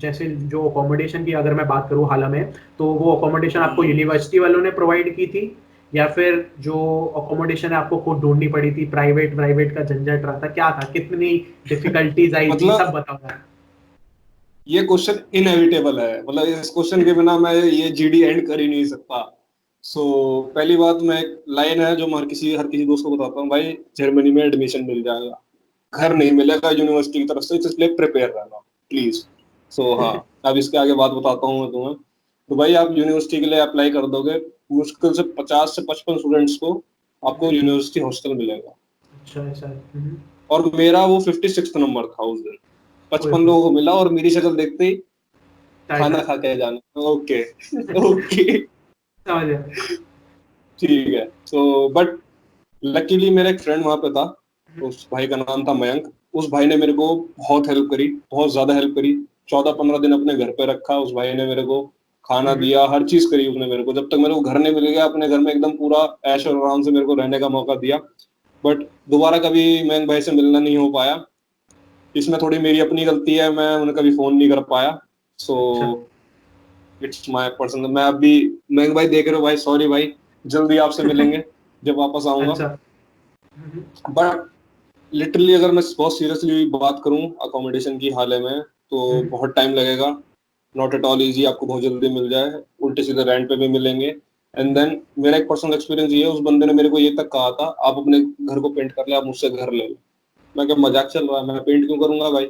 जैसे जो अकोमोडेशन की अगर मैं बात करूँ हाल में, तो वो अकोमोडेशन आपको यूनिवर्सिटी वालों ने प्रोवाइड की थी, या फिर जो अकोमोडेशन है आपको खुद ढूंढनी पड़ी थी, प्राइवेट प्राइवेट का झंझट रहा था, क्या था, कितनी डिफिकल्टीज आई थी, सब मतलब बताओ यार। ये क्वेश्चन इनएविटेबल है, मतलब इस क्वेश्चन के बिना मैं ये जीडी एंड कर ही नहीं सकता। सो पहली बात, मैं एक लाइन है जो मैं हर किसी दोस्त को बताता हूँ, भाई जर्मनी में एडमिशन मिल जाएगा, घर नहीं मिलेगा यूनिवर्सिटी की तरफ से, तो इसलिए प्रिपेयर रहना प्लीज। सो हाँ, अब इसके आगे बात बताता हूँ मैं तुम्हें। तो भाई आप यूनिवर्सिटी के लिए अप्लाई कर दोगे, मुश्किल से 50 से 55 स्टूडेंट्स को आपको यूनिवर्सिटी हॉस्टल मिलेगा। अच्छा ऐसा है। और मेरा वो 56 नंबर था उस दिन। ओए 55 होए, लोगों को मिला और मेरी शक्ल देखते ही टाटा। खाना खा के जाना। ओके। ओके। समझ गया। ठीक है। तो बट लकीली मेरा एक फ्रेंड वहां पे था, उस भाई का नाम था मयंक। उस भाई ने मेरे को बहुत हेल्प करी, बहुत ज्यादा हेल्प करी। 14-15 दिन अपने घर पे रखा उस भाई ने मेरे को, खाना दिया, हर चीज करी उसने मेरे को, जब तक मेरे को घर नहीं मिल गया अपने घर में एकदम पूरा ऐश और आराम से मेरे को रहने का मौका दिया। बट दोबारा कभी मयंक भाई से मिलना नहीं हो पाया। इसमें थोड़ी मेरी अपनी गलती है, मैं उन्हें कभी फोन नहीं कर पाया। सो अच्छा इट्स माय पर्सनल। मैं अभी, मयंक भाई देख रहे हो भाई, सॉरी भाई, जल्दी आपसे मिलेंगे जब वापस आऊंगा। अच्छा। बट लिटरली अगर मैं बहुत सीरियसली बात करूं अकोमोडेशन की हाल में, तो बहुत टाइम लगेगा। नॉट एट ऑल इजी आपको बहुत जल्दी मिल जाए, उल्टे सीधे रेंट पे भी मिलेंगे। एंड देन मेरा एक पर्सनल एक्सपीरियंस ये है, उस बंदे ने मेरे को ये तक कहा था, आप अपने घर को पेंट कर ले, आप मुझसे घर ले लो। मैं क्या मजाक चल रहा है, मैं पेंट क्यों करूंगा भाई,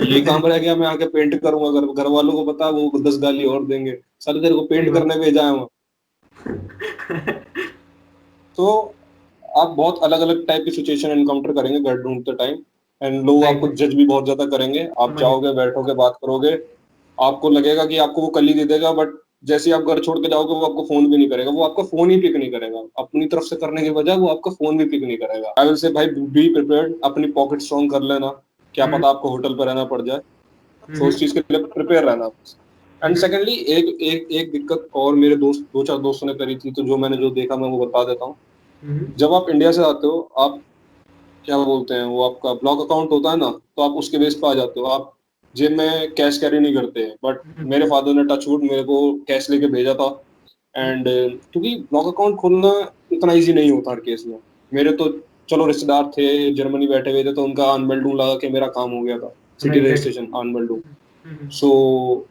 ये काम रह गया मैं आके पेंट करूंगा, घर वालों को पता वो 10 गाली और देंगे, साले तेरे को सही पेंट बात। करने भेजा है वहाँ। तो आप बहुत अलग अलग टाइप की सिचुएशन एनकाउंटर करेंगे घर ढूंढते टाइम। एंड लोग राइट आपको राइट। जज भी बहुत ज्यादा करेंगे, आप समझ जाओगे बैठोगे बात करोगे, आपको लगेगा कि आपको वो कल ही दे देगा, बट जैसे ही आप घर छोड़ के जाओगे वो आपको फोन भी नहीं करेगा, वो आपका फोन ही पिक नहीं करेगा, अपनी तरफ से करने के बजाय वो आपका फोन भी पिक नहीं करेगा। आई विल से भाई बी प्रिपेयर्ड, अपनी पॉकेट स्ट्रॉन्ग कर लेना, क्या गया। पता आपको होटल पर रहना पड़ जाए। तो उस चीज के लिए प्रिपेयर रहना। एंड सेकेंडली एक एक एक दिक्कत और मेरे दोस्त, दो चार दोस्तों ने करी थी, तो जो मैंने जो देखा मैं वो बता देता हूँ। जब आप इंडिया से आते हो, आप क्या बोलते हैं, वो आपका ब्लॉक अकाउंट होता है ना, तो आप उसके बेस पे आ जाते हो, आप जेब में कैश कैरी नहीं करते हैं। बट मेरे फादर ने टचवुड मेरे को कैश लेके भेजा था। एंड क्योंकि ब्लॉक अकाउंट खोलना इतना इजी नहीं होता हर केस में। मेरे तो चलो रिश्तेदार थे जर्मनी बैठे हुए थे, तो उनका अनबेल्डू लगा के मेरा काम हो गया था, सिटी राइट राइट। रजिस्ट्रेशन अनबेल्डू। सो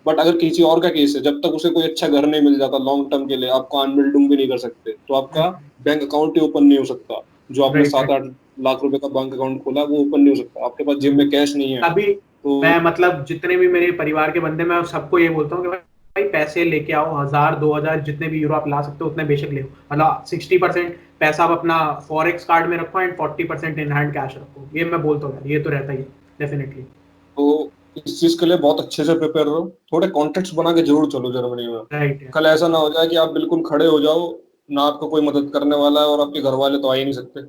बट अगर किसी और का केस है, जब तक उसे कोई अच्छा घर नहीं मिल जाता लॉन्ग टर्म के लिए, आपको अनबिल्डिंग भी नहीं कर सकते, तो आपका बैंक अकाउंट ही ओपन नहीं हो सकता। जो आपने राइट सात राइट। आठ लाख रुपए का बैंक अकाउंट खोला है, वो ओपन नहीं हो सकता, आपके पास जेब में कैश नहीं है। अभी तो मैं मतलब जितने भी मेरे परिवार के बंदे, मैं सबको ये बोलता हूँ कि भाई पैसे लेके आओ, 1000 2000 जितने भी यूरो आप ला सकते हो उतने बेशक ले आओ, मतलब 60% पैसा आप अपना फॉरेक्स कार्ड में रखो एंड 40% इन हैंड कैश रखो, ये मैं बोलता हूँ यार, ये तो रहता ही है डेफिनेटली। तो इस चीज के लिए बहुत अच्छे से प्रिपेयर रहो, थोड़े कॉन्टेक्ट्स बना के जरूर चलो जर्मनी में। राइट है। कल ऐसा ना हो जाए कि आप बिल्कुल खड़े हो जाओ, ना आपको कोई मदद करने वाला है, और आपके घर वाले तो आ ही नहीं सकते।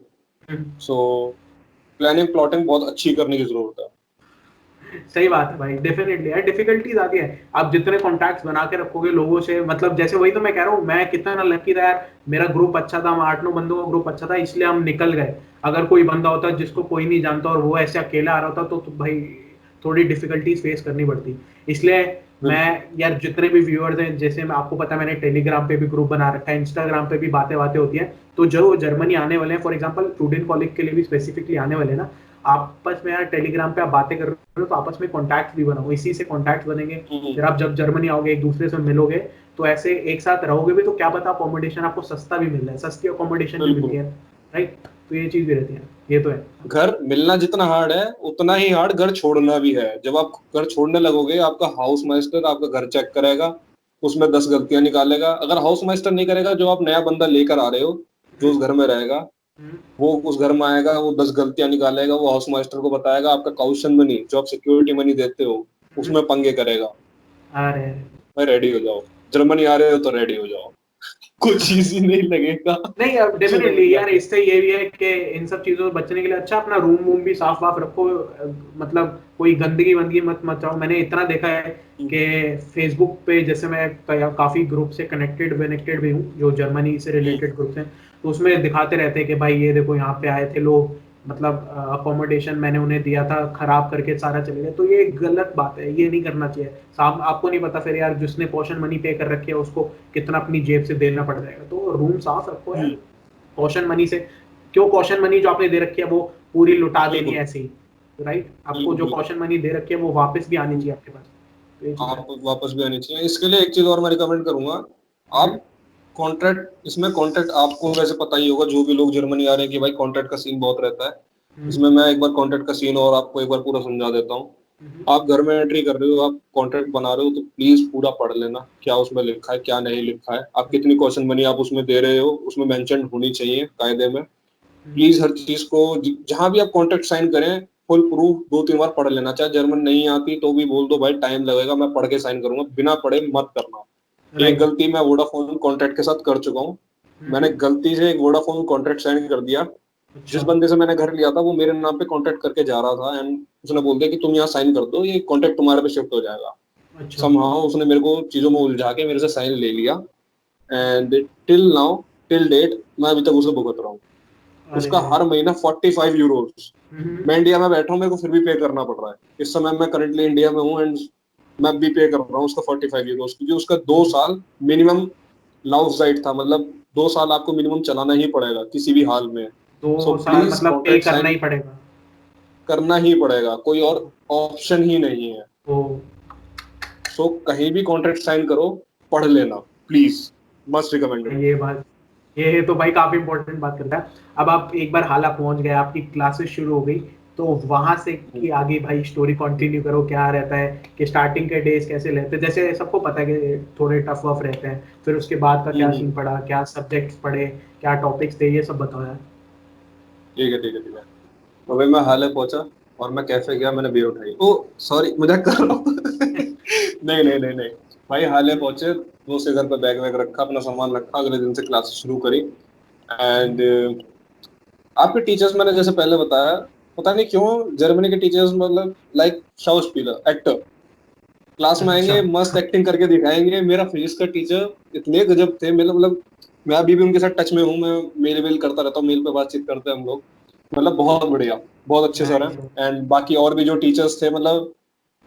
सो प्लानिंग प्लॉटिंग बहुत अच्छी करने की जरूरत है। सही बात है भाई, डेफिनेटली यार, डिफिकल्टीज आती है। आप जितने कॉन्टैक्ट्स बना के रखोगे लोगों से, मतलब जैसे वही तो मैं कह रहा हूँ, मैं कितना लकी था यार, मेरा ग्रुप अच्छा था, हम 8 9 बंदों का ग्रुप अच्छा था, इसलिए हम निकल गए। अगर कोई बंदा होता जिसको कोई नहीं जानता और वो ऐसे अकेला आ रहा होता, तो भाई थोड़ी डिफिकल्टीज फेस करनी पड़ती। इसलिए मैं बिल्कुल। यार, जितने भी व्यूअर्स हैं, जैसे मैं आपको पता है मैंने टेलीग्राम पे भी ग्रुप बना रखा है, इंस्टाग्राम पे भी बातें बातें होती हैं, तो जो जर्मनी आने वाले हैं, फॉर एग्जांपल स्टूडेंट कॉलेज के लिए भी स्पेसिफिकली आने वाले हैं ना, आपस में यार टेलीग्राम पे आप बातें कर रहे हो तो आपस में कॉन्टैक्ट भी बनाओ, इसी से कॉन्टैक्ट बनेंगे। हम्म, फिर आप जब जर्मनी आओगे एक दूसरे से मिलोगे, तो ऐसे एक साथ रहोगे भी, तो क्या पता अकोमोडेशन आपको सस्ता भी मिल रहा है, सस्ती अकोमोडेशन भी मिलती बिल्कुल। है। राइट। तो ये चीज भी रहती है, ये तो है। घर मिलना जितना हार्ड है, उतना ही हार्ड घर छोड़ना भी है। जब आप घर छोड़ने लगोगे, आपका हाउस मास्टर आपका घर चेक करेगा, उसमें 10 गलतियां निकालेगा। अगर हाउस मास्टर नहीं करेगा, जो आप नया बंदा लेकर आ रहे हो जो उस घर में रहेगा, वो उस घर में आएगा, वो 10 गलतियां निकालेगा, वो हाउस मास्टर को बताएगा, आपका काउशन मनी जो आप सिक्योरिटी मनी देते हो उसमें पंगे करेगा। अरे भाई रेडी हो जाओ, जर्मनी आ रहे हो तो रेडी हो जाओ। कुछ इजी नहीं लगेगा। नहीं, अब चलो डेफिनेटली यार, जाके। इससे ये भी है कि इन सब चीजों से बचने के लिए अच्छा अपना रूम वूम भी साफ वाफ रखो, मतलब कोई गंदगी वंदगी मत मचाओ। मैंने इतना देखा है कि फेसबुक पे जैसे मैं काफी ग्रुप से कनेक्टेड कनेक्टेड भी हूँ, जो जर्मनी से रिलेटेड ग्रुप्स हैं, तो उसमें दिखाते रहते हैं कि भाई ये देखो यहाँ पे आए थे लोग, मतलब अकोमोडेशन मैंने उन्हें दिया था खराब करके सारा चले गए, तो ये एक गलत बात है, ये नहीं करना चाहिए। साहब आपको नहीं पता फिर यार जिसने पोर्शन मनी पे कर रखी है उसको कितना अपनी जेब से देना पड़ जाएगा, तो रूम साफ रखो यार पोर्शन मनी से। क्यों पोर्शन मनी जो आपने दे रखी है वो पूरी लुटा देनी है बिल्कुल ऐसे ही, राइट? आपको बिल्कुल जो बिल्कुल। पोर्शन मनी दे रखी है वो वापस भी आनी चाहिए आपके पास, तो ये चीज है। आप वापस भी आनी चाहिए। इसके लिए एक चीज और मैं रिकमेंड करूंगा, हम्म, आप कॉन्ट्रैक्ट, इसमें कॉन्ट्रैक्ट आपको वैसे पता ही होगा, जो भी लोग जर्मनी आ रहे हैं कि भाई कॉन्ट्रैक्ट का सीन बहुत रहता है। हम्म, इसमें मैं एक बार कॉन्ट्रैक्ट का सीन और आपको एक बार पूरा समझा देता हूँ। हम्म, आप घर में एंट्री कर रहे हो, आप कॉन्ट्रैक्ट बना रहे हो, तो प्लीज पूरा पढ़ लेना क्या उसमें लिखा है क्या नहीं लिखा है, आप कितनी क्वेश्चन मनी आप उसमें दे रहे हो उसमें मेंशन होनी चाहिए कायदे में। हम्म, प्लीज हर चीज को जहां भी आप कॉन्ट्रैक्ट साइन करें फुल प्रूफ 2-3 बार पढ़ लेना। चाहे जर्मन नहीं आती तो भी बोल दो भाई टाइम लगेगा मैं पढ़ के साइन करूंगा, बिना पढ़े मत करना। एक राइट। गलती मैं वोडाफोन कॉन्ट्रैक्ट के साथ कर चुका हूँ। मैंने गलती से एक वोडाफोन कॉन्ट्रैक्ट साइन कर दिया। जिस अच्छा, बंदे से मैंने घर लिया था वो मेरे नाम पे कॉन्ट्रैक्ट करके जा रहा था, एंड उसने बोल दिया कि तुम यहाँ साइन कर दो ये कॉन्ट्रैक्ट तुम्हारे पे शिफ्ट हो जाएगा। अच्छा, समहाउ उसने मेरे को चीजों में उलझा के मेरे से साइन ले लिया, and till now, till date मैं अभी तक उसे भुगत रहा हूँ। अरे उसका रे, हर महीना 45 यूरोज। हम्म, मैं इंडिया में बैठा हूँ मेरे को फिर भी पे करना पड़ रहा है। इस समय मैं करंटली इंडिया में हूँ एंड मैं भी पे कर रहा हूँ उसका 45 यूरोज, क्योंकि उसका 2 साल मिनिमम लाउस राइट था, मतलब 2 साल आपको मिनिमम चलाना ही पड़ेगा किसी भी हाल में। सो 2 साल प्लीज मतलब पे कॉन्ट्रैक्ट करना ही साइन पड़ेगा। करना ही पड़ेगा, कोई और ऑप्शन ही नहीं है। ओ, सो कहीं भी कॉन्ट्रैक्ट साइन करो, पढ़ लेना प्लीज, मस्ट रिकमेंडेड। ये बात, ये तो भाई काफी इंपॉर्टेंट बात करता है। अब आप एक बार हाला पहुंच गए, आपकी क्लासेस शुरू हो गई, तो वहां से कि आगे भाई स्टोरी कंटिन्यू करो, क्या रहता है कि स्टार्टिंग के डेज कैसे रहते हैं, जैसे सबको पता है कि थोड़े टफ वफ रहते हैं, फिर उसके बाद का क्या सीन पड़ा, क्या सब्जेक्ट्स पढ़े, क्या टॉपिक्स थे, ये सब बताओ यार। ठीक है ठीक है ठीक है। तो भाई मैं हाले पहुंचा और मैं कैफे गया, मैंने बियर उठाई। ओ सॉरी, मजाक कर रहा हूँ। नहीं नहीं नहीं नहीं। भाई हाले पहुंचे, दोस्त के घर पे बैग वैग रखा, अपना सामान रखा, अगले दिन से क्लास शुरू करी। एंड आपके टीचर्स मैंने जैसे पहले बताया, पता नहीं क्यों जर्मनी के टीचर्स मतलब लाइक शाउस्पीलर एक्टर, क्लास में अच्छा, आएंगे मस्त एक्टिंग करके दिखाएंगे। मेरा फिजिक्स का टीचर इतने गजब थे, मतलब मैं अभी भी उनके साथ टच में हूँ, मैं मेल वेल करता रहता हूँ, मेल पे बातचीत करते हैं हम लोग। मतलब बहुत बढ़िया, बहुत अच्छे सर नाइस। हैं। एंड बाकी और भी जो टीचर्स थे, मतलब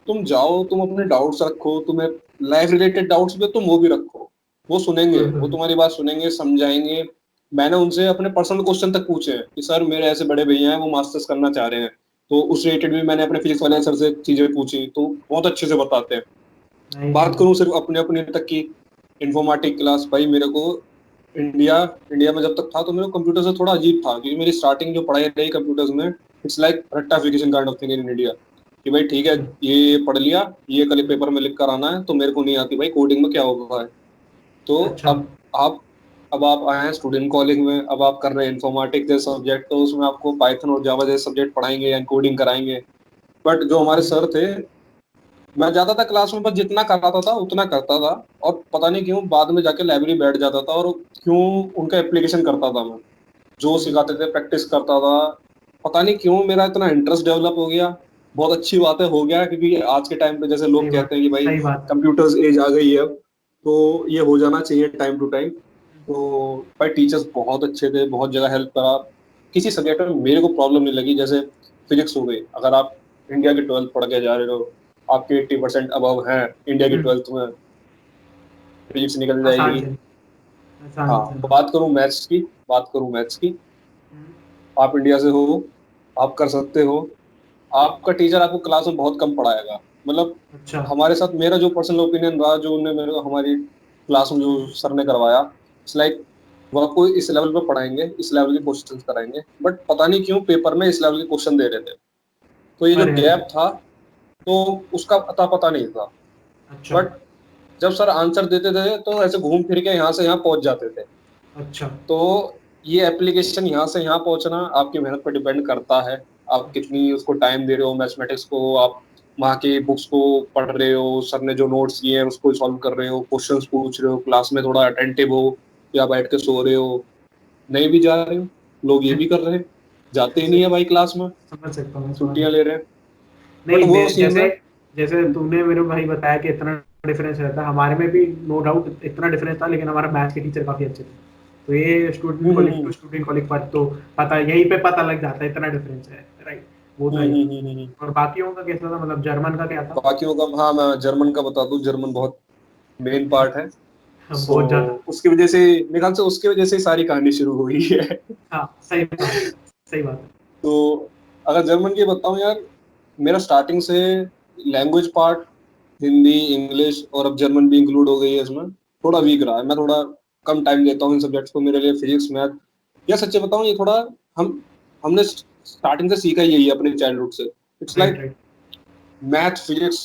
तुम जाओ, तुम अपने डाउट्स रखो, तुम्हें लाइफ रिलेटेड डाउट्स भी तुम वो भी रखो, वो सुनेंगे, वो तुम्हारी बात सुनेंगे समझाएंगे। मैंने उनसे अपने पर्सनल क्वेश्चन तक पूछे हैं कि सर मेरे ऐसे बड़े भैया हैं वो मास्टर्स करना चाह रहे हैं, तो उस रिलेटेड भी मैंने अपने फिजिक्स वाले सर से चीजें पूछी, तो बहुत अच्छे से बताते हैं। नाइस बात भाई। करूं सिर्फ अपने अपने तक की, इंफॉर्मेटिक क्लास भाई मेरे को इंडिया इंडिया में जब तक था तो मेरे को कंप्यूटर से थोड़ा अजीब था, क्योंकि मेरी स्टार्टिंग जो पढ़ाई रही कंप्यूटर्स में, इट्स लाइक रट्टाफिकेशन kind of thing in India, कि भाई ठीक है अच्छा, ये पढ़ लिया, ये कल पेपर में लिख कर आना है, तो मेरे को नहीं आती भाई कोडिंग में क्या होगा है। तो अच्छा, आप अब आप आए हैं स्टूडेंट कॉलेज में, अब आप कर रहे हैं इंफॉर्मेटिक जैसे सब्जेक्ट, तो उसमें आपको पाइथन और जावा जैसे सब्जेक्ट पढ़ाएंगे या कोडिंग कराएंगे। बट जो हमारे सर थे, मैं जाता था क्लास में, बस जितना कराता था उतना करता था, और पता नहीं क्यों बाद में जाके लाइब्रेरी बैठ जाता था और क्यों उनका एप्लीकेशन करता था मैं, जो सिखाते थे प्रैक्टिस करता था। पता नहीं क्यों मेरा इतना इंटरेस्ट डेवलप हो गया। बहुत अच्छी बात है हो गया, क्योंकि आज के टाइम पे जैसे सही लोग बात, कहते हैं कि भाई सही बात। कंप्यूटर्स एज आ गई है अब, तो ये हो जाना चाहिए टाइम टू टाइम। तो भाई टीचर्स बहुत अच्छे थे, बहुत जगह हेल्प करा, किसी सब्जेक्ट में मेरे को प्रॉब्लम नहीं लगी। जैसे फिजिक्स हो गई, अगर आप इंडिया के 12th पढ़ के जा रहे हो, आपके 80% अबव हैं इंडिया की हम्म, 12th में, फिजिक्स निकल आसान जाएगी। से, आसान हाँ से, हाँ। बात करूँ मैथ्स की, बात करूँ मैथ्स की, हम्म, आप इंडिया से हो, आप कर सकते हो, आपका टीचर आपको क्लास में बहुत कम पढ़ाएगा। मतलब अच्छा, हमारे साथ मेरा जो पर्सनल ओपिनियन रहा, जो उन्होंने मेरे को हमारी क्लास में जो सर ने करवाया, इट्स लाइक वो आपको इस लेवल पे पढ़ाएंगे, इस लेवल के क्वेश्चंस कराएंगे, बट पता नहीं क्यों पेपर में इस लेवल के क्वेश्चन दे रहे थे। तो ये जो अरे अरे, गैप था, तो उसका अता पता नहीं था। अच्छा, बट जब सर आंसर देते थे तो ऐसे घूम फिर के यहाँ से यहाँ पहुंच जाते थे। अच्छा, तो ये एप्लीकेशन यहाँ से यहाँ पहुंचना आपकी मेहनत पर डिपेंड करता है, आप अच्छा, कितनी उसको टाइम दे रहे हो। मैथमेटिक्स को आप वहाँ की बुक्स को पढ़ रहे हो, सर ने जो नोट्स दिए हैं उसको सॉल्व कर रहे हो, क्वेश्चंस पूछ रहे हो, क्लास में थोड़ा अटेंटिव हो, या बैठ के सो रहे हो, नहीं भी जा रहे हो। लोग ये भी कर रहे हैं, जाते ही नहीं है भाई क्लास में, समझ सकता हूँ, मैं समझ छुट्टियां सकता ले रहे हैं। हूँ। बट नहीं वो मैं सीन जैसे, है। जैसे तूने मेरे भाई बताया कि इतना डिफरेंस रहता है, हमारे में भी नो डाउट इतना डिफरेंस था, लेकिन हमारा मैथ्स के टीचर काफी अच्छे थे। तो ये student college to student college फर्क तो पता यहीं पे पता लग जाता है, इतना डिफरेंस है, राइट। वो था ये। और बाकियों का कैसा था, मतलब जर्मन का क्या था? बाकियों का, हाँ मैं जर्मन का बता दूं, जर्मन बहुत मेन पार्ट है। सो बहुत ज्यादा। उसकी वजह से, मेरे ख्याल से उसकी वजह से सारी कहानी शुरू हुई है। हाँ सही बात है, सही बात है। तो अगर जर्मन की बताऊं यार, मेरा स्टार्टिंग से लैंग्वेज पार्ट, हिंदी इंग्लिश और अब जर्मन भी इंक्लूड हो गई है इसमें, थोड़ा वीक रहा है। मैं थोड़ा कम टाइम देता हूँ इन सब्जेक्ट्स को। मेरे लिए फिजिक्स मैथ, या सच्चे बताऊं ये थोड़ा, हम हमने स्टार्टिंग से सीखा ही यही है अपने चाइल्डहुड से। It's right like right. Math physics,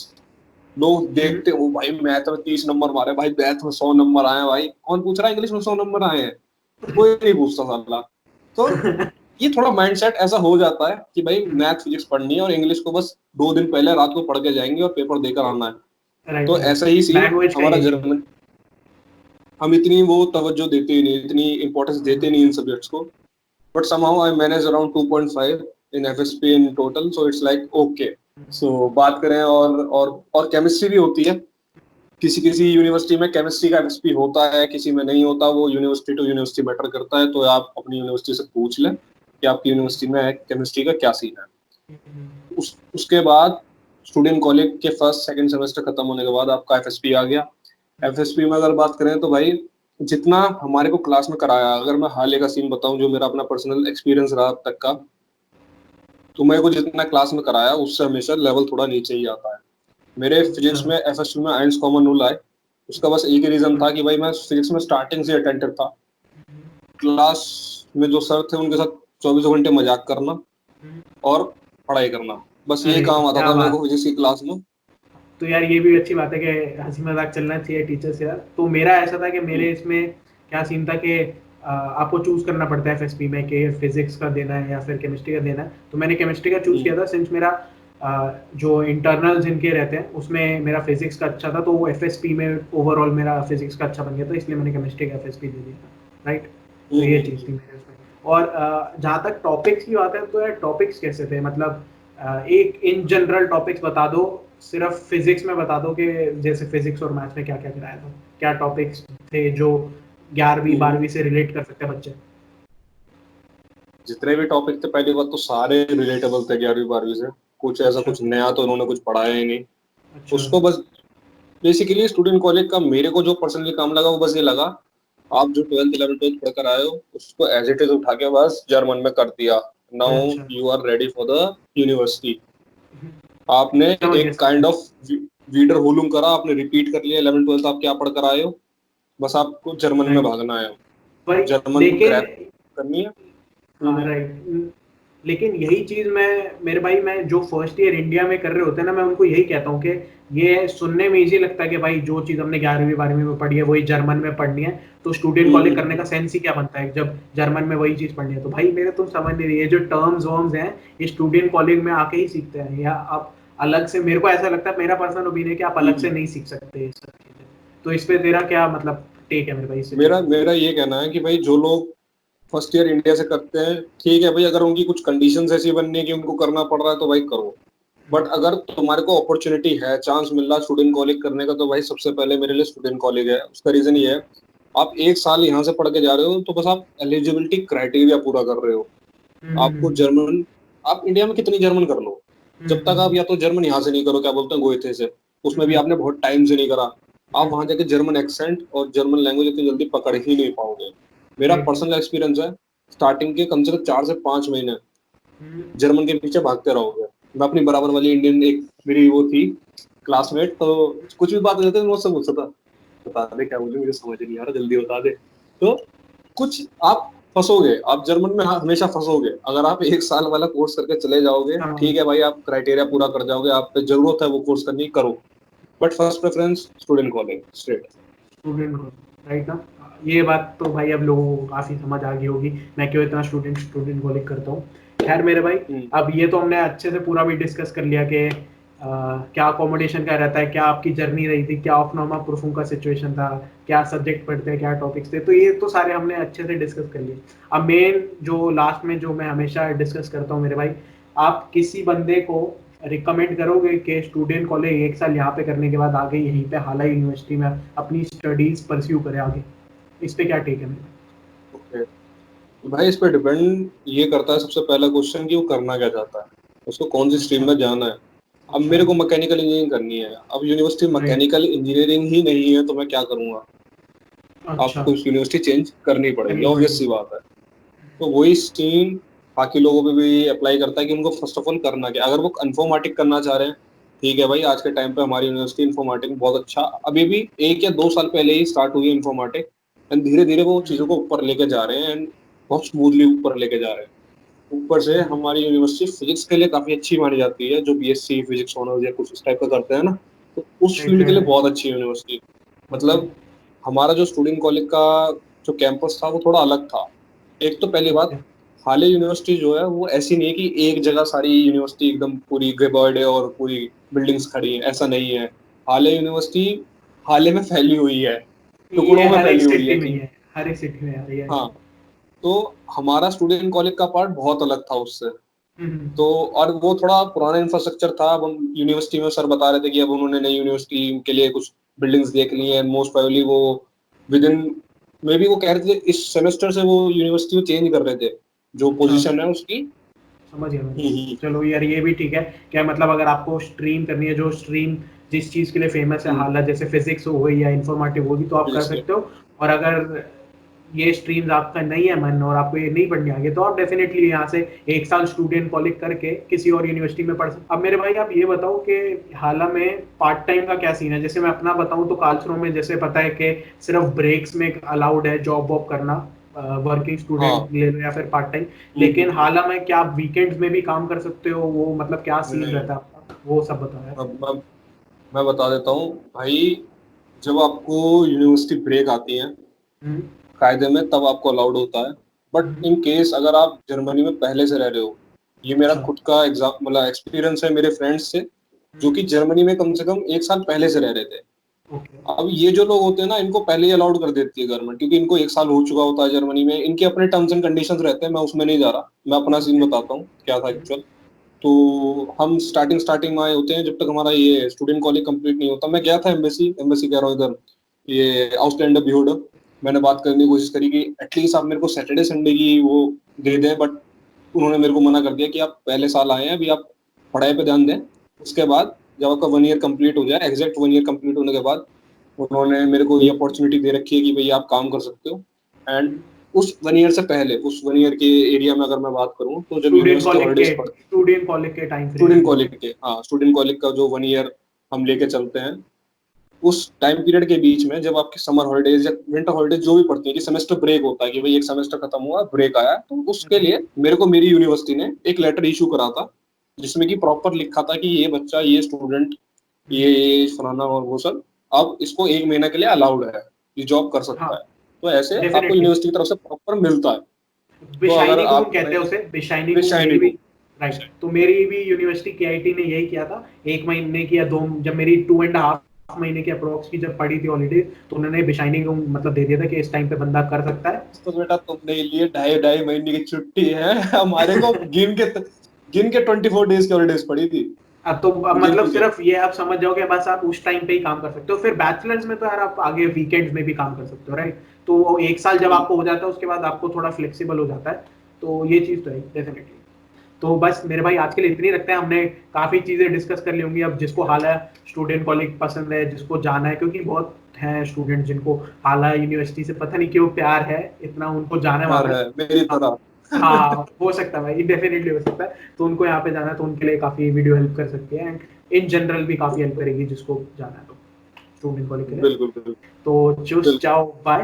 लोग देखते हो भाई मैथ में 30 नंबर मारे, भाई मैथ में 100 नंबर आए, भाई कौन पूछ रहा है इंग्लिश में 100 नंबर आए हैं, कोई नहीं पूछता साला। तो ये थोड़ा माइंडसेट ऐसा हो जाता है कि भाई मैथ फिजिक्स पढ़नी है और इंग्लिश को बस 2 दिन पहले रात को पढ़ के जाएंगे और पेपर देकर आना है। राइट तो राइट। ऐसा ही सीन लैंग्वेज का हमारा यही है। जर्मन, हम इतनी वो तवज्जो देते ही नहीं, इतनी इंपॉर्टेंस देते नहीं इन सब्जेक्ट्स को। But somehow I manage around 2.5 in FSP in total, so it's like okay. So बात करें और केमिस्ट्री भी होती है। किसी किसी यूनिवर्सिटी में केमिस्ट्री का एफएसपी होता है, किसी में नहीं होता। वो यूनिवर्सिटी टू यूनिवर्सिटी मैटर करता है। तो आप अपनी यूनिवर्सिटी से पूछ लें कि आपकी यूनिवर्सिटी में केमिस्ट्री का क्या सीन है। उसके बाद स्टूडेंट कॉलेज के फर्स्ट सेकंड सेमेस्टर खत्म होने के बाद आपका एफएसपी आ गया। एफएसपी में अगर बात करें तो भाई जितना हमारे को क्लास में कराया, अगर मैं हाल ही का सीन बताऊं जो मेरा अपना पर्सनल एक्सपीरियंस रहा अब तक का, तो मेरे को जितना क्लास में कराया उससे हमेशा लेवल थोड़ा नीचे ही आता है। मेरे अच्छा। फिजिक्स में एफएसपी में आइंस कॉमन रूल आए। उसका बस एक ही रीजन था कि भाई मैं फिजिक्स में स्टार्टिंग से अटेंटिव था। क्लास में जो सर थे उनके साथ 24 घंटे मजाक करना और पढ़ाई करना, बस यही अरे काम आता क्या था मेरे को बात। फिजिक्स की क्लास में। तो यार ये भी अच्छी बात है कि हंसी मजाक चलना चाहिए टीचर से यार। तो मेरा ऐसा था कि मेरे इसमें क्या सीन था कि आपको चूज करना पड़ता है एफएसपी में कि फिजिक्स का देना है या फिर केमिस्ट्री का देना है। तो मैंने केमिस्ट्री का चूज किया था, सिंस मेरा जो इंटरनल जिनके रहते हैं उसमें मेरा फिजिक्स का अच्छा था, तो वो एफएसपी में ओवरऑल मेरा फिजिक्स का अच्छा बन गया था, इसलिए मैंने केमिस्ट्री का एफएसपी दे दिया था, राइट। तो ये चीज़ थी मेरे उसमें। और जहाँ तक टॉपिक्स की बात है, तो यार टॉपिक्स कैसे थे, मतलब एक इन जनरल टॉपिक्स बता दो, सिर्फ फिजिक्स में बता दो कि जैसे फिजिक्स और मैथ्स में क्या क्या कराया था, क्या टॉपिक्स थे जो 11वीं 12वीं से रिलेट कर सकते हैं बच्चे। जितने भी टॉपिक थे पहली बात तो सारे रिलेटेबल थे 11वीं 12वीं से। कुछ ऐसा अच्छा कुछ नया तो उन्होंने कुछ पढ़ाया ही नहीं। अच्छा। उसको बस बेसिकली स्टूडेंट कॉलेज का मेरे को जो पर्सनली काम लगा वो बस ये लगा, आप जो 12th 11th 12th पढ़कर आए हो उसको एज इट इज उठा के बस जर्मन में कर दिया। नाउ अच्छा you are ready for the university. आपने समझ गया एक समझ काइंड गया। ऑफ वीडर होलूम करा, आपने रिपीट कर लिया 11th 12th आप क्या पढ़कर आए हो, बस आपको जर्मन में राइट। भागना है, पर जर्मन लेकिन क्रैक करनी है। हाँ राइट। लेकिन यही चीज मैं, मेरे भाई मैं जो फर्स्ट ईयर इंडिया में कर रहे होते हैं ना, मैं उनको यही कहता हूँ कि ये सुनने में इजी लगता है कि भाई जो चीज हमने 11वीं 12वीं में पढ़ी है वही जर्मन में पढ़नी है, तो स्टूडेंट कॉलेज करने का सेंस ही क्या बनता है जब जर्मन में वही चीज पढ़नी है। तो भाई मेरे तुम समझ नहीं रही है, जो टर्म्स वर्म्स हैं ये स्टूडेंट कॉलेज में आके ही सीखते हैं, या आप अलग से, मेरे को ऐसा लगता है, मेरा पर्सनल ओपिनियन है कि आप अलग से नहीं सीख सकते ये सब चीजें। तो इस पे तेरा क्या मतलब टेक है मेरे भाई इस मेरा सिचुएशन? मेरा ये कहना है कि भाई जो लोग फर्स्ट ईयर इंडिया से करते हैं, ठीक है भाई, अगर उनकी कुछ कंडीशंस ऐसी बननी है कि उनको करना पड़ रहा है तो भाई करो। बट अगर तुम्हारे को अपॉर्चुनिटी है, चांस मिल रहा है स्टूडेंट कॉलेज करने का, तो भाई सबसे पहले मेरे लिए स्टूडेंट कॉलेज है। उसका रीजन ये है, आप एक साल यहाँ से पढ़ के जा रहे हो तो बस आप एलिजिबिलिटी क्राइटेरिया पूरा कर रहे हो। आपको हम्म। जर्मन, आप इंडिया में कितनी जर्मन कर लो, जब तक आप हम्म। या तो जर्मन यहाँ से नहीं करो, क्या बोलते हैं गोएथे से, उसमें भी हम्म। आपने बहुत टाइम से नहीं करा, आप वहां जाके जर्मन एक्सेंट और जर्मन लैंग्वेज इतनी जल्दी पकड़ ही नहीं पाओगे। मेरा राइट राइट। पर्सनल एक्सपीरियंस है, स्टार्टिंग के कम से कम 4 से 5 महीने जर्मन के पीछे भागते रहोगे। मैं अपनी बराबर वाली इंडियन, एक मेरी वो थी क्लासमेट, तो कुछ भी बात हो जाती है तो मुझसे पूछता था, बता दे क्या बोलूं, मुझे समझ नहीं आ रहा, जल्दी बता दे। तो कुछ आप फंसोगे, आप जर्मन में हमेशा फंसोगे। अगर आप एक साल वाला कोर्स करके चले जाओगे, हाँ ठीक है भाई, आप क्राइटेरिया पूरा कर जाओगे, आप पे जरूरत है वो कोर्स करनी, करो। But first preference student college straight. Student हो, राइट ना। ये बात तो भाई अब लोगों को काफी समझ आ गई होगी, मैं क्यों इतना स्टूडेंट स्टूडेंट कॉलेज करता हूँ। खैर मेरे भाई, अब ये तो हमने अच्छे से पूरा भी डिस्कस कर लिया कि क्या अकोमोडेशन का रहता है, क्या आपकी जर्नी रही थी, क्या ऑफ नॉर्मा प्रूफों का सिचुएशन था, क्या सब्जेक्ट पढ़ते हैं, क्या टॉपिक्स थे, तो ये तो सारे हमने अच्छे से डिस्कस कर लिए। अब मेन जो लास्ट में जो मैं हमेशा डिस्कस करता हूँ मेरे भाई, आप किसी बंदे को रिकमेंड करोगे कि स्टूडेंट कॉलेज एक साल यहाँ पे करने के बाद आगे यहीं पे हालाई यूनिवर्सिटी में अपनी स्टडीज परस्यू करे आगे? इस पे क्या टेक है मेरा? भाई इस पे डिपेंड ये करता है सबसे पहला क्वेश्चन कि वो करना क्या चाहता है, उसको कौन सी स्ट्रीम अच्छा में जाना है। अब अच्छा। मेरे को मैकेनिकल इंजीनियरिंग करनी है, अब यूनिवर्सिटी राइट। मैकेनिकल इंजीनियरिंग ही नहीं है तो मैं क्या करूंगा? अच्छा। आपको यूनिवर्सिटी चेंज करनी पड़ेगी, करनी ऑब्वियस सी पड़ेगी। बात है। तो वही स्ट्रीम बाकी लोगों पे भी अप्लाई करता है कि उनको फर्स्ट ऑफ ऑल करना क्या। अगर वो इन्फॉर्मेटिक करना चाह रहे हैं, ठीक है भाई, आज के टाइम पे हमारी यूनिवर्सिटी इन्फॉर्मेटिक बहुत अच्छा, अभी भी 1 या 2 साल पहले ही स्टार्ट हुई है इन्फॉर्मेटिक, एंड धीरे धीरे वो चीज़ों को ऊपर लेके जा रहे हैं एंड बहुत स्मूथली ऊपर लेके जा रहे हैं। ऊपर से हमारी यूनिवर्सिटी फिजिक्स के लिए काफी अच्छी मानी जाती है, जो बीएससी फिजिक्स ऑनर्स या कुछ इस टाइप का करते हैं ना, तो उस राइट फील्ड के लिए राइट बहुत अच्छी है यूनिवर्सिटी। मतलब हमारा जो स्टूडेंट कॉलेज का जो कैंपस था वो थोड़ा अलग था। एक तो पहली बात, राइट। हाले यूनिवर्सिटी जो है वो ऐसी नहीं है कि एक जगह सारी यूनिवर्सिटी एकदम पूरी ग्रेबॉयड है और पूरी बिल्डिंग्स खड़ी है, ऐसा नहीं है। हाले यूनिवर्सिटी हाले में फैली हुई है, ये टुकड़ों में हर एक फैली हुई सिटी है में ही कि है, हर एक सिटी में है ये हाँ। ऐसा। तो हमारा स्टूडेंट कॉलेज का पार्ट बहुत अलग था उससे। हम्म। तो और वो थोड़ा पुराना इंफ्रास्ट्रक्चर था। अब हम यूनिवर्सिटी में सर बता रहे थे कि अब उन्होंने नई यूनिवर्सिटी के लिए कुछ बिल्डिंग्स देख ली हैं, मोस्ट प्रोबेबली वो विद इन मे बी वो कह रहे थे इस सेमेस्टर से वो यूनिवर्सिटी को चेंज कर रहे थे, जो अच्छा, पोजीशन है उसकी। समझ गया मैं। हम्म चलो यार ये भी ठीक है। क्या मतलब अगर आपको स्ट्रीम करनी है, जो स्ट्रीम जिस चीज़ के लिए फेमस है, हम्म हालत जैसे फिजिक्स हो गई या इंफॉर्मेटिव होगी, तो आप कर फिजिक्स। सकते हो। और अगर ये स्ट्रीम्स आपका नहीं है मन और आपको ये नहीं पढ़नी आगे, तो आप डेफिनेटली यहाँ से 1 साल स्टूडेंट कॉलेज करके किसी और यूनिवर्सिटी में पढ़ सकते। अब मेरे भाई आप ये बताओ कि हाल में पार्ट टाइम का क्या सीन है। जैसे मैं अपना बताऊं तो कार्लसरू में जैसे पता है कि सिर्फ ब्रेक्स में अलाउड है जॉब वॉब करना, वर्किंग हाँ। स्टूडेंट ले लो या फिर पार्ट टाइम। हम्म। लेकिन हाल में क्या आप वीकेंड्स में भी काम कर सकते हो? वो मतलब क्या सीन नहीं, रहता है आपका, वो सब बताओ यार। अब मैं बता देता हूँ भाई। जब आपको यूनिवर्सिटी ब्रेक आती है हम्म। कायदे में, तब आपको अलाउड होता है। But hmm. इन केस अगर आप जर्मनी में पहले से रह रहे हो, ये मेरा अच्छा। खुद का एग्जाम मतलब एक्सपीरियंस है मेरे फ्रेंड्स से, जो हम्म। कि जर्मनी में कम से कम 1 साल पहले से रह रहे थे। ओके। अब ये जो लोग होते हैं ना, इनको पहले ही अलाउड कर देती है गवर्नमेंट, क्योंकि इनको 1 साल हो चुका होता है जर्मनी में। इनके अपने टर्म्स एंड कंडीशंस रहते हैं, मैं उसमें नहीं जा रहा, मैं अपना सीन ओके। बताता हूँ क्या था एक्चुअल। तो हम स्टार्टिंग स्टार्टिंग में आए होते हैं, जब तक हमारा ये स्टूडेंट कॉलेज कंप्लीट नहीं होता। मैं गया था एम्बेसी एम्बेसी कह रहा हूँ इधर, ये आउटलैंडर बिहोड़। मैंने बात करने की कोशिश करी कि एटलीस्ट आप मेरे को सैटरडे संडे की वो दे दें, बट उन्होंने मेरे को मना कर दिया कि आप पहले साल आए हैं, अभी आप पढ़ाई पे ध्यान दें। उसके बाद जब आपका 1 ईयर कंप्लीट हो जाए, एग्जैक्ट 1 ईयर कंप्लीट होने के बाद, उन्होंने मेरे को ये अपॉर्चुनिटी दे रखी है कि भाई आप काम कर सकते हो। एंड उस 1 ईयर से पहले, उस 1 ईयर के एरिया में अगर मैं बात करूँ, तो जब यूनिवर्सिटी हॉलीडेज पड़ती, स्टूडेंट कॉलेज के टाइम फ्रेम स्टूडेंट में बोल कॉलेज के, हाँ स्टूडेंट कॉलेज का जो 1 ईयर हम लेके चलते हैं, उस टाइम पीरियड के बीच में जब आपकी समर हॉलीडेज या विंटर हॉलीडेज जो भी पड़ती है, कि सेमेस्टर ब्रेक होता है कि भाई एक सेमेस्टर खत्म हुआ, ब्रेक आया, तो उसके रहे। लिए मेरे को मेरी यूनिवर्सिटी ने एक लेटर इशू करा था, जिसमें कि प्रॉपर लिखा था कि ये बच्चा, ये स्टूडेंट, ये फलाना और वो सब, अब इसको 1 महीना के लिए अलाउड है, ये जॉब कर हाँ सकता है। तो ऐसे आपको डेफिनेटली। यूनिवर्सिटी की तरफ से प्रॉपर मिलता है। तो अगर बिशाइनी रूम आप कहते हैं उसे, बिशाइनी रूम विषय मेरी नहीं भी। हो। राइट, तो मेरी भी यूनिवर्सिटी केआईटी ने यही किया था। 1 महीने की या दो, जब मेरी 2.5 महीने की अप्रोक्स की जब पड़ी थी हॉलीडे, तो उन्होंने बिशाइनिंग रूम मतलब दे दिया था कि इस टाइम पे बंदा कर सकता है। तो बेटा तुमने लिए 2.5 2.5 महीने की छुट्टी है, हमारे को गिन के 24 डेज की हॉलीडेज पड़ी थी। अब तो अब मतलब गिन के। सिर्फ ये आप समझ जाओ कि बस आप उस टाइम पे ही काम कर सकते हो। फिर बैचलर्स में तो यार आप आगे वीकेंड्स में भी काम कर सकते हो, राइट। तो वो 1 साल जब आपको हो जाता है उसके बाद आपको थोड़ा फ्लेक्सिबल हो जाता है। तो ये चीज तो है डेफिनेटली। तो बस मेरे भाई आज के लिए इतनी रखते हैं। हमने काफी चीजें डिस्कस कर ली होंगी। अब जिसको हाल स्टूडेंट कॉलेज पसंद है, जिसको जाना है, क्योंकि बहुत हैं स्टूडेंट जिनको हाला यूनिवर्सिटी से पता नहीं क्यों प्यार है इतना, उनको जाना है वहां यार पे। है मेरी हाँ। तरह। हाँ, हो सकता है भाई, डेफिनेटली हो सकता है। तो उनको यहाँ पे जाना है तो उनके लिए काफी वीडियो हेल्प कर सकती है, एंड इन जनरल भी काफी हेल्प करेगी जिसको जाना है तो स्टूडेंट कॉलेज के लिए। बिल्कुल बिल्कुल। तो चूस बिल्कुल। Ciao bye.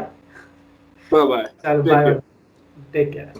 Bye bye. चल take bye. Care. Take care.